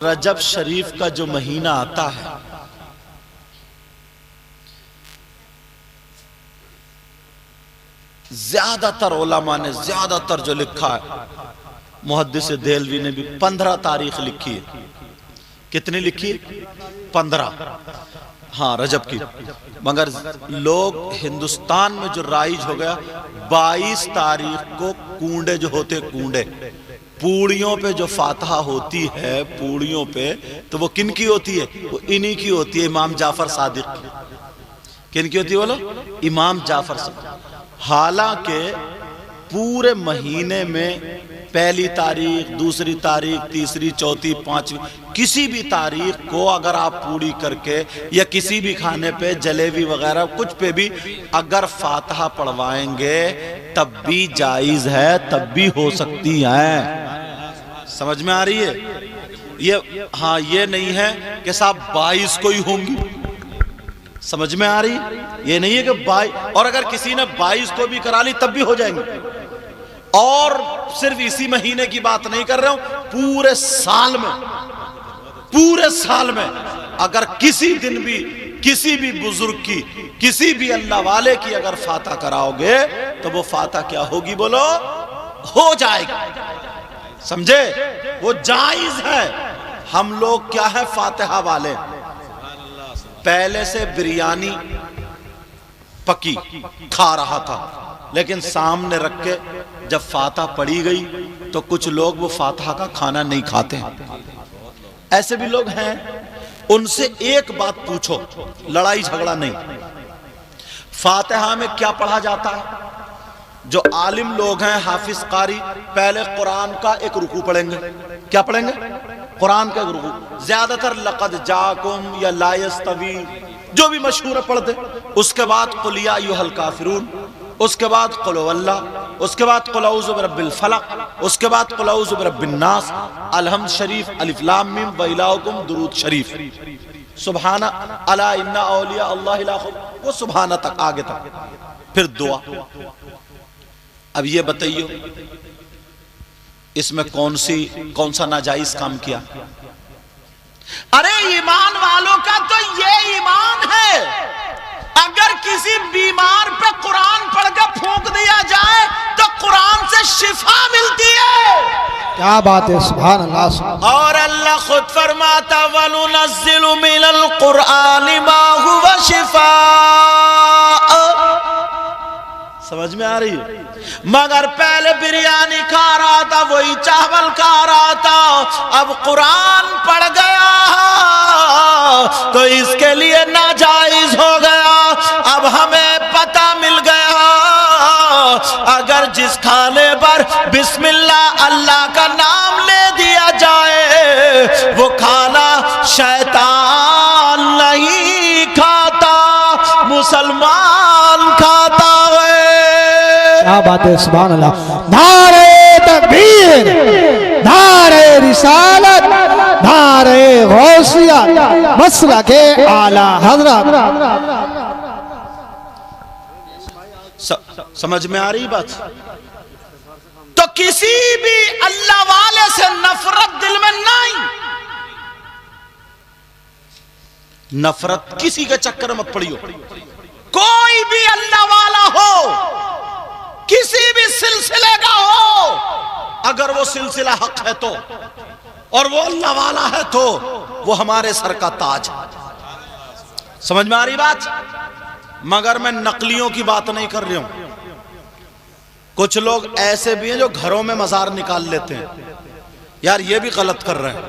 रजब शरीफ का जो महीना आता है, ज्यादातर उलमा ने ज्यादातर जो लिखा है, मुहद्दिस देहलवी ने भी 15 तारीख लिखी है। कितनी लिखी? 15। हाँ, रजब की। मगर लोग हिंदुस्तान में जो राइज हो गया, 22 तारीख को कूंडे जो होते, कूंडे पूड़ियों पे जो फातहा होती है, पूड़ियों पे, तो वो किन की होती है? वो इन्हीं की होती है, इमाम जाफर सादिक की। किन की होती है बोलो? इमाम जाफर सादिक। हालांकि पूरे महीने में पहली तारीख, दूसरी तारीख, तीसरी, चौथी, पांचवी, किसी भी तारीख को अगर आप पूरी करके या किसी भी खाने पे जलेबी वगैरह कुछ पे भी अगर फातहा पढ़वाएंगे तब भी जायज है, तब भी हो सकती है। समझ में आ रही है ये? हाँ, ये नहीं है कि साहब 22 को ही होंगी। समझ में आ रही? ये नहीं है कि 22, और अगर किसी ने 22 को भी करा ली तब भी हो जाएंगे। और सिर्फ इसी महीने की बात नहीं कर रहा हूं, पूरे साल में अगर किसी दिन भी किसी भी बुजुर्ग की, किसी भी अल्लाह वाले की अगर फातहा कराओगे तो वो फातहा क्या होगी बोलो? हो जाएगी। समझे? वो जायज है। हम लोग क्या है, फातिहा वाले। पहले से बिरयानी पकी खा रहा था, लेकिन सामने रख के जब फातहा पड़ी गई तो कुछ लोग वो फातहा का खाना नहीं खाते हैं। ऐसे भी लोग हैं। उनसे एक बात पूछो, लड़ाई झगड़ा नहीं। फातिहा में क्या पढ़ा जाता है? जो आलिम लोग हैं, हाफिज कारी, पहले कुरान का एक रुकू पढ़ेंगे। क्या पढ़ेंगे? कुरान का एक रुकू। ज्यादातर लक़द जाकुम या ला यस्तवी जो भी मशहूर है पढ़ते। उसके बाद कुल या अय्युहल काफिरून, उसके बाद कुल हुवल्लाह, उसके बाद कुल औज़ु बिरब्बिल फलक, उसके बाद कुल औज़ु बिरब्बिन नास, अलहम्द शरीफ, अलिफ लाम मीम, व इलाहुकुम दुरूद शरीफ, सुबहाना अला इन्ना औलिया अल्लाह ला खौफ, वो सुबहाना तक, आगे तक, फिर दुआ। अब ये बताइए इसमें कौन सा नाजायज काम किया? अरे ईमान वालों का तो ये ईमान है, अगर किसी बीमार पे कुरान पढ़ के फूंक दिया जाए तो कुरान से शिफा मिलती है। क्या बात है, सुभान अल्लाह। और अल्लाह खुद फरमाता वनुनज़्ज़िलु मिनल कुरानि मा हुवा शिफा। समझ में आ रही है? मगर पहले बिरयानी खा रहा था, वही चावल खा रहा था, अब कुरान पढ़ गया तो इसके लिए नाजायज हो गया। अब हमें पता मिल गया, अगर जिस खाने पर बिस्मिल्लाह अल्लाह का नाम ले दिया जाए वो खाना शैतान नहीं खाता, मुसलमान खाता है। क्या बात है, सुभान अल्लाह। नारे तकबीर, नारे रिसालत, नारे गौसिया, मसलके आला हज़रत। समझ में आ रही बात? तो किसी भी अल्लाह वाले से नफरत दिल में नहीं। नफरत किसी के चक्कर में मत पड़ियो। कोई भी अल्लाह वाला हो, किसी भी सिलसिले का हो, अगर वो सिलसिला हक है तो, और वो अल्लाह वाला है तो वो हमारे सर का ताज है। समझ में आ रही बात? मगर मैं नकलियों की बात नहीं कर रही हूं। कुछ लोग ऐसे भी हैं जो घरों में मजार निकाल लेते हैं, यार ये भी गलत कर रहे हैं।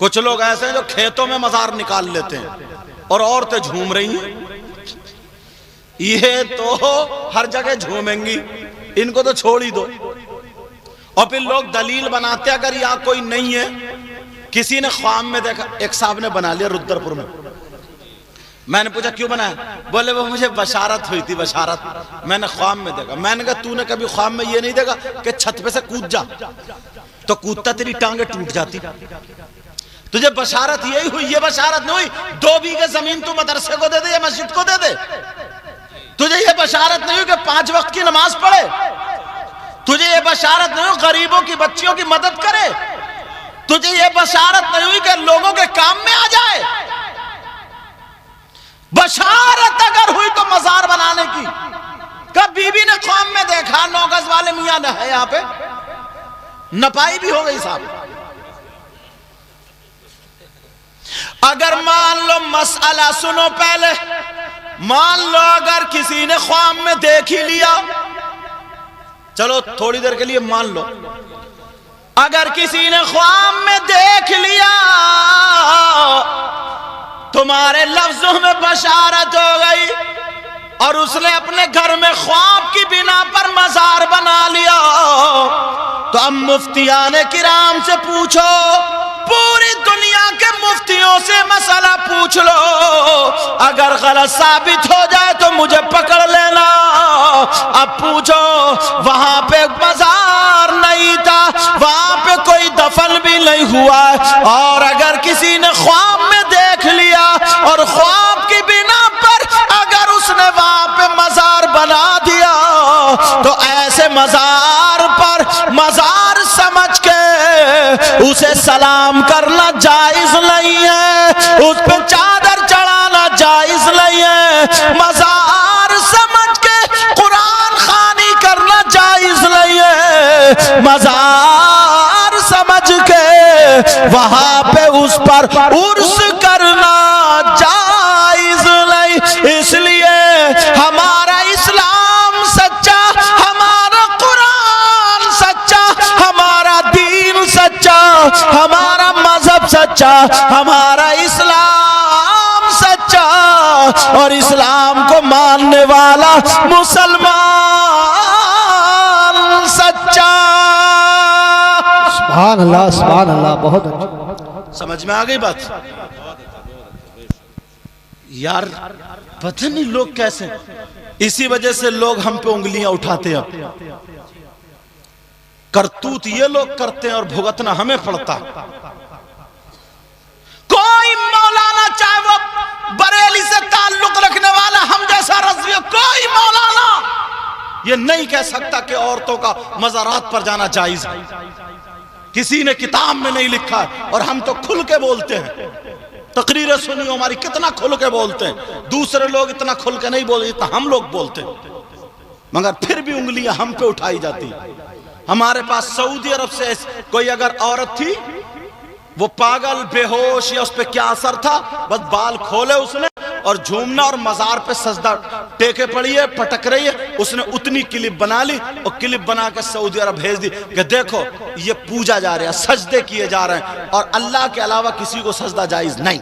कुछ लोग ऐसे हैं जो खेतों में मजार निकाल लेते हैं और औरतें झूम रही हैं। ये तो हर जगह झूमेंगी, इनको तो छोड़ ही दो। और फिर लोग दलील बनाते, अगर यहाँ कोई नहीं है। किसी ने ख्वाब में देखा, एक साहब ने बना लिया रुद्रपुर में। मैंने पूछा क्यों बनाया? बोले वो मुझे बशारत हुई थी, बशारत। मैंने ख्वाब में देखा। मैंने कहा तूने कभी ख्वाब में ये नहीं देखा कि छत पे से कूद जा, तो कूदता तेरी टांगे टूट जाती। तुझे बशारत यही हुई? ये बशारत नहीं हुई 2 बीघे जमीन तू मदरसे को दे दे या मस्जिद को दे दे। तुझे ये बशारत नहीं हुई कि 5 वक्त की नमाज पढ़े। तुझे ये बशारत नहीं हुई गरीबों की बच्चियों की मदद करे। तुझे ये बशारत नहीं हुई कि लोगों के काम में आ जाए? बशारत अगर हुई तो मजार बनाने की। कब बीबी ने ख्वाब में देखा 9 गज वाले मियां ने है यहां पे, नपाई भी हो गई साहब। अगर मान लो मसला सुनो पहले, मान लो अगर किसी ने ख्वाब में देख ही लिया, चलो थोड़ी देर के लिए मान लो, अगर किसी ने ख्वाब में देख लिया तुम्हारे लफ्जों में बशारत हो गई और उसने अपने घर में ख्वाब की बिना पर मजार बना लिया, तो अब मुफ्तियाने किराम से पूछो, पूरी दुनिया के मुफ्तियों से मसला पूछ लो, अगर गलत साबित हो जाए तो मुझे पकड़ लेना। अब पूछो, वहां पे मजार नहीं था, वहां पे कोई दफन भी नहीं हुआ, और अगर किसी ने ख्वाब में देख लिया और ख्वाब की बिना पर अगर उसने वहां पे मजार बना दिया, तो ऐसे मजार पर मजार समझ के उसे सलाम करना जायज नहीं है, उस पे चादर चढ़ाना जायज नहीं है, मजार समझ के कुरान खानी करना जायज नहीं है, मजार समझ के वहां पे उस पर उर्स करना जायज नहीं। इसलिए हमारा इस्लाम सच्चा, हमारा कुरान सच्चा, हमारा दीन सच्चा, हमारा मजहब सच्चा, हमारा इस्लाम सच्चा, और इस्लाम को मानने वाला मुसलमान सच्चा। सुभान अल्लाह, सुभान अल्लाह, बहुत अच्छा। समझ में आ गई बात? यार पता नहीं लोग कैसे, इसी वजह से लोग हम पे उंगलियां उठाते हैं। करतूत ये लोग करते हैं और भुगतना हमें पड़ता। कोई मौलाना, चाहे वो बरेली से ताल्लुक रखने वाला हम जैसा रज़वी, कोई मौलाना ये नहीं कह सकता कि औरतों का मज़ारात पर जाना जायज है। किसी ने किताब में नहीं लिखा है, और हम तो खुल के बोलते हैं। तकरीरें सुनियो हमारी, कितना खुल के बोलते हैं। दूसरे लोग इतना खुल के नहीं बोलते जितना हम लोग बोलते हैं, मगर फिर भी उंगलियां हम पे उठाई जाती। हमारे पास सऊदी अरब से कोई अगर औरत थी, वो पागल बेहोश या उस पर क्या असर था, बस बाल खोले उसने और झूमना और मजार पे सजदा टेके पड़ी है, पटक रही है, उसने उतनी क्लिप बना ली और क्लिप बना के सऊदी अरब भेज दी कि देखो ये पूजा जा रहा है, सजदे किए जा रहे हैं, और अल्लाह के अलावा किसी को सजदा जायज नहीं।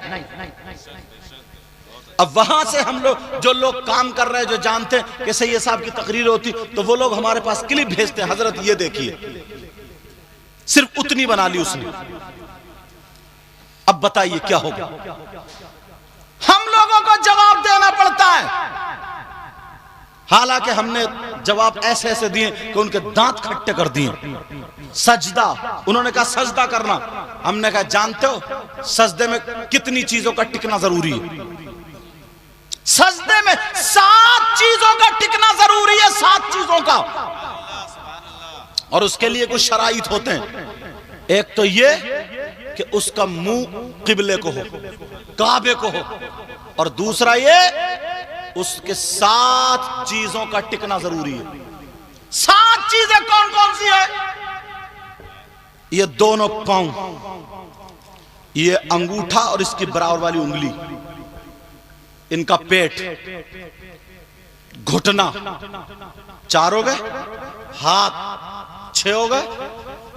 अब वहां से हम लोग, जो लोग काम कर रहे हैं, जो जानते हैं कि सैयद साहब की तकरीर होती, तो वो लोग हमारे पास क्लिप भेजते हैं, हजरत ये देखिए, सिर्फ उतनी बना ली उसने। अब बताइए क्या होगा? हम लोगों को जवाब देना पड़ता है। हालांकि हमने जवाब ऐसे ऐसे दिए कि उनके दांत खट्टे कर दिए। सजदा, उन्होंने कहा सजदा करना, हमने कहा जानते हो सजदे में कितनी चीजों का टिकना जरूरी है? सजदे में 7 चीजों का टिकना जरूरी है, 7 चीजों का, और उसके लिए कुछ शराइत होते हैं। एक तो ये कि उसका मुंह किबले को हो, काबे को हो, और दूसरा ये उसके 7 चीजों का टिकना जरूरी है। 7 चीजें कौन कौन सी है? ये दोनों पांव, ये अंगूठा और इसकी बराबर वाली उंगली, इनका पेट, घुटना, 4 हो गए, हाथ 6 हो गए,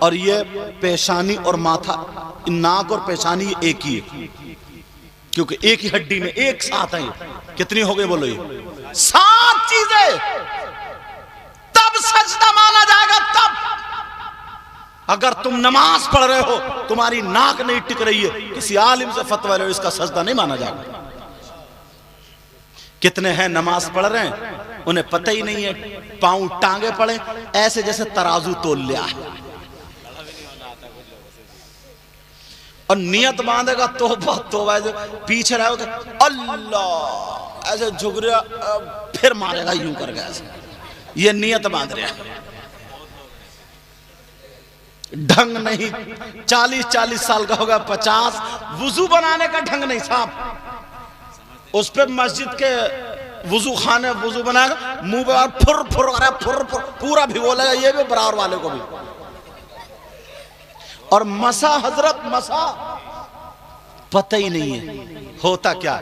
और ये पेशानी और माथा, नाक और पेशानी एक ही है, क्योंकि एक ही हड्डी में एक साथ है। कितनी हो गई बोलो? ये 7 चीजें, तब सजदा माना जाएगा। तब अगर तुम नमाज पढ़ रहे हो, तुम्हारी नाक नहीं टिक रही है, किसी आलिम से फतवा ले, इसका सजदा नहीं माना जाएगा। कितने हैं नमाज पढ़ रहे हैं, उन्हें पता ही नहीं है, पांव टांगे पड़े ऐसे जैसे तराजू तोल लिया है, और नियत बांधेगा तौबा तौबा, पीछे रहोगे अल्लाह ऐसे झुक रहा, फिर मारेगा यूं करके ऐसे, ये नियत बांध रहा है। ढंग नहीं, 40-40 साल का होगा, 50, वुजू बनाने का ढंग नहीं साहब। उस पे मस्जिद के वुजू खाने वुजू बनाएगा, मुंह पे फुर फुर फुर फुर पूरा भिगो लेगा, ये भी बराबर वाले को भी। और मसा हजरत मसा पता ही नहीं है होता क्या।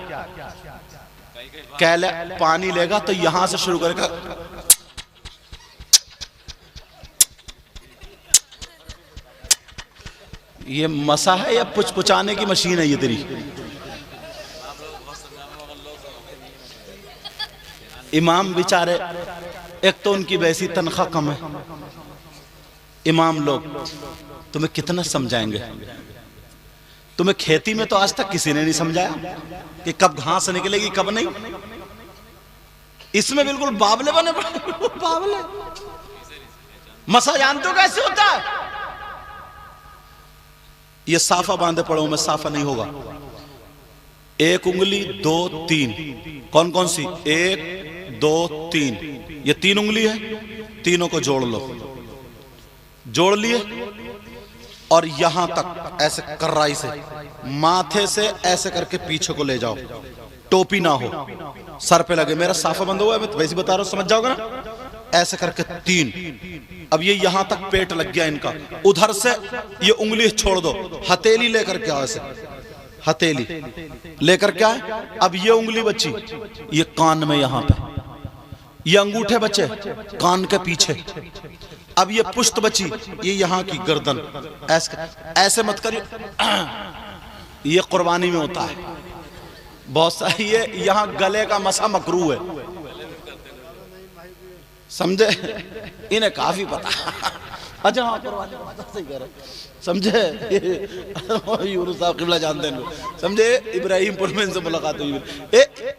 कहले पानी लेगा तो यहां से शुरू करेगा, ये मसा है या पुचपुचाने की मशीन है ये तेरी। इमाम बेचारे, एक तो उनकी वैसी तनख्वाह कम है, इमाम लोग तुम्हें कितना समझाएंगे। तुम्हें खेती में तो आज तक किसी ने नहीं समझाया कि कब घास निकलेगी कब नहीं। इसमें बिल्कुल बावले बने पड़े, बावले। मसा जानते हो कैसे होता है? ये साफा बांधे पड़ो में साफा नहीं होगा। एक उंगली 2 3, कौन कौन सी? 1 2 3, ये 3 उंगली है, तीनों को जोड़ लो। जोड़ लिए और यहां तक ऐसे कर्राई से, माथे से ऐसे करके पीछे को ले जाओ, टोपी ना हो, सर पे लगे। मेरा साफा बंद हुआ है, मैं वैसे बता रहा हूं, समझ जाओगे ना। ऐसे करके 3। अब ये यहां तक पेट लग गया इनका, उधर से ये उंगली छोड़ दो, हथेली लेकर के आओ, ऐसे हथेली लेकर के आए। अब ये उंगली बची, ये कान में यहां पे, ये अंगूठे बचे कान के पीछे। अब ये पुश्त बची, ये यहां की गर्दन, ऐसे मत करिए, ये कुर्बानी में होता है बहुत सारी। ये यहां गले का मसा मकरू है, समझे? इन्हें काफी पता। अच्छा हाँ, सही कह रहे, समझे? यूनुस साहब किबला जानते हैं, समझे? इब्राहिमपुर में इनसे मुलाकात हुई,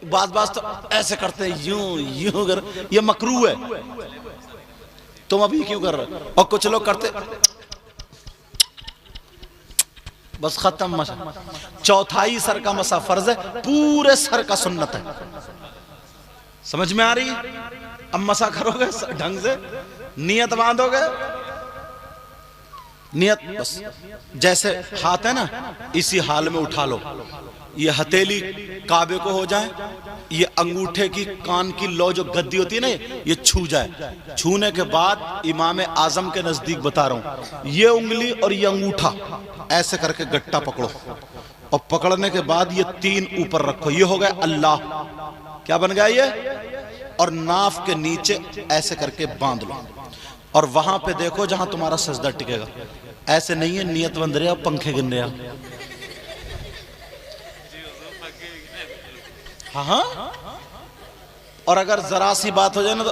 बात तो ऐसे करते हैं, यूं यूं कर, ये मकरू है। तुम अभी क्यों कर रहे हो? और कुछ लोग करते बस, खत्म मसा। चौथाई सर का मसा फर्ज है, पूरे सर का सुन्नत है। समझ में आ रही है? अब मसा करोगे ढंग से, नियत बांधोगे, नियत बस जैसे हाथ है ना, इसी हाल में उठा लो। ये हथेली काबे को हो जाए, ये अंगूठे की कान की लो जो गद्दी होती है ना, ये छू जाए। छूने के बाद इमाम आजम के नजदीक बता रहा हूं, ये उंगली और ये अंगूठा ऐसे करके गट्टा पकड़ो, और पकड़ने के बाद ये 3 ऊपर रखो। ये हो गया अल्लाह, क्या बन गया ये? और नाफ के नीचे ऐसे करके बांध लो, और वहां पे देखो जहां तुम्हारा सजदा टिकेगा। ऐसे नहीं है नियत बंद रहे, पंखे गिन रहे। हाँ, और अगर जरा सी बात हो जाए ना तो